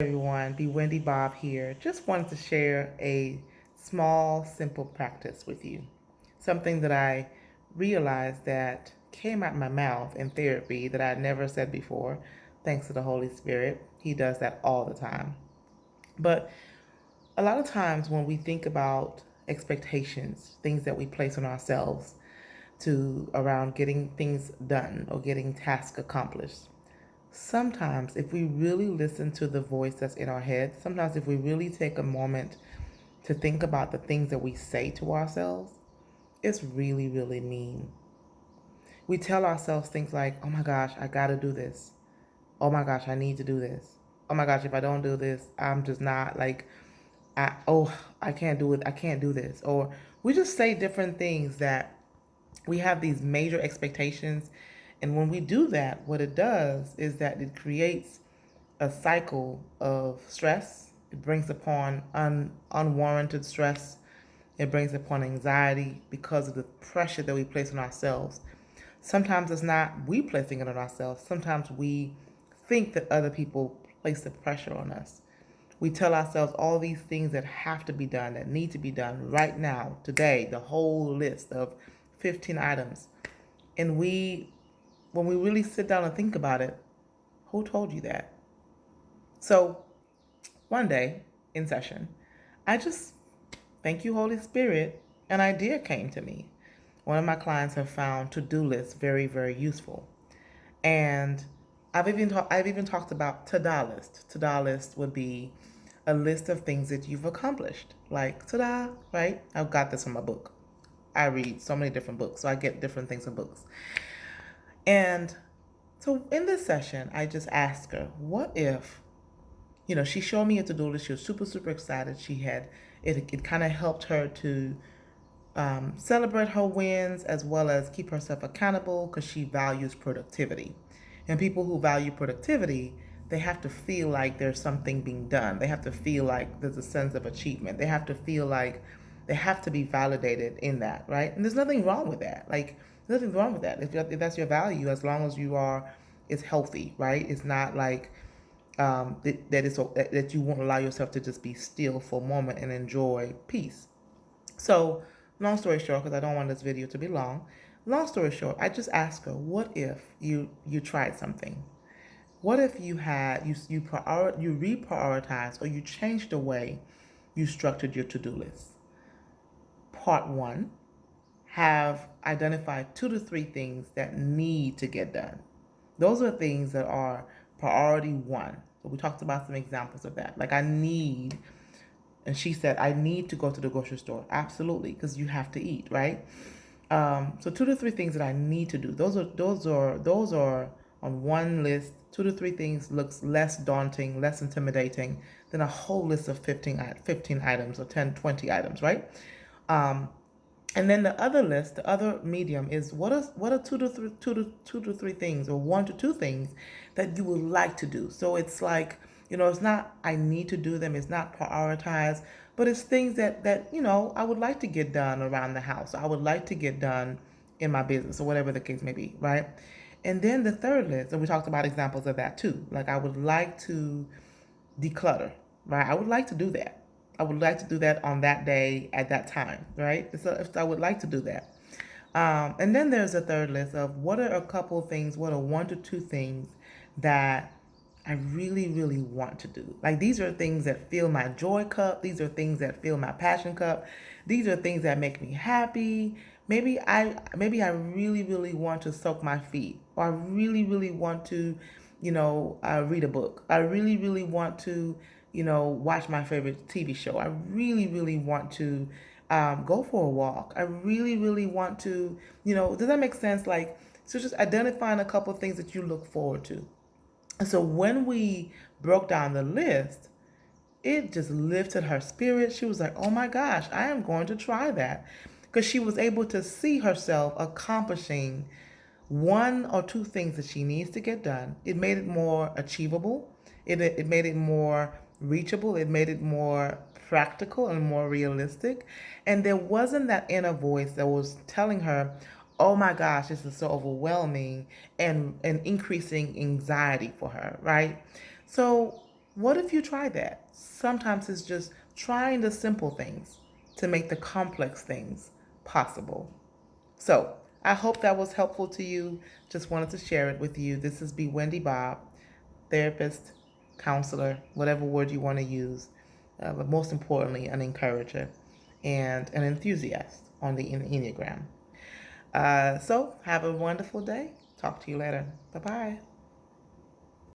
Everyone, Be Wendy Bob here. Just wanted to share a small, simple practice with you. Something that I realized that came out my mouth in therapy that I had never said before, thanks to the Holy Spirit. He does that all the time. But a lot of times when we think about expectations, things that we place on ourselves to around getting things done or getting tasks accomplished, sometimes if we really listen to the voice that's in our head, sometimes if we really take a moment to think about the things that we say to ourselves, it's really, really mean. We tell ourselves things like, oh my gosh, I gotta do this. Oh my gosh, I need to do this. Oh my gosh, if I don't do this, I'm just not like, I can't do it. I can't do this. Or we just say different things that we have these major expectations. And when we do that, what it does is that it creates a cycle of stress. It brings upon unwarranted stress. It brings upon anxiety because of the pressure that we place on ourselves. Sometimes it's not we placing it on ourselves. Sometimes we think that other people place the pressure on us. We tell ourselves all these things that have to be done, that need to be done right now, today, the whole list of 15 items. And when we really sit down and think about it, who told you that? So one day in session, I just, thank you, Holy Spirit, an idea came to me. One of my clients have found to-do lists very, very useful. And I've even talked about to-do list. To-do list would be a list of things that you've accomplished. Like ta-da, right? I've got this from my book. I read so many different books, so I get different things in books. And so in this session, I just asked her, what if, she showed me a to-do list. She was super, super excited. It kind of helped her to celebrate her wins as well as keep herself accountable because she values productivity. And people who value productivity, they have to feel like there's something being done. They have to feel like there's a sense of achievement. They have to feel like they have to be validated in that, right? And there's nothing wrong with that. Like, there's nothing wrong with that. If that's your value, as long as it's healthy, right? It's not like that you won't allow yourself to just be still for a moment and enjoy peace. So, long story short, because I don't want this video to be long, long story short, I just asked her, what if you tried something? What if you had you reprioritized or you changed the way you structured your to-do list? Part one, have identified 2 to 3 things that need to get done. Those are things that are priority one. So we talked about some examples of that. Like and she said, I need to go to the grocery store. Absolutely, because you have to eat, right? So 2 to 3 things that I need to do. Those are on one list. 2 to 3 things looks less daunting, less intimidating than a whole list of 15 items or 10, 20 items, right? And then the other list, the other medium is what are 2 to 3 things or 1 to 2 things that you would like to do. So it's like, it's not I need to do them, it's not prioritized, but it's things that I would like to get done around the house. I would like to get done in my business or whatever the case may be, right? And then the third list, and we talked about examples of that too. Like I would like to declutter, right? I would like to do that. I would like to do that on that day at that time, right? So I would like to do that. And then there's a third list of what are a couple things, what are 1 to 2 things that I really, really want to do. Like these are things that fill my joy cup. These are things that fill my passion cup. These are things that make me happy. Maybe I really, really want to soak my feet, or I really, really want to, read a book. I really, really want to, watch my favorite TV show. I really, really want to go for a walk. I really, really want to, does that make sense? Like, so just identifying a couple of things that you look forward to. And so when we broke down the list, it just lifted her spirit. She was like, oh my gosh, I am going to try that. Because she was able to see herself accomplishing 1 or 2 things that she needs to get done. It made it more achievable. It made it more reachable. It made it more practical and more realistic. And there wasn't that inner voice that was telling her, oh my gosh, this is so overwhelming and increasing anxiety for her, right? So What if you try that? Sometimes it's just trying the simple things to make the complex things possible. So I hope that was helpful to you. Just wanted to share it with you. This is B. Wendy Bob, therapist, counselor, whatever word you want to use, but most importantly, an encourager and an enthusiast on the Enneagram. So have a wonderful day. Talk to you later. Bye-bye.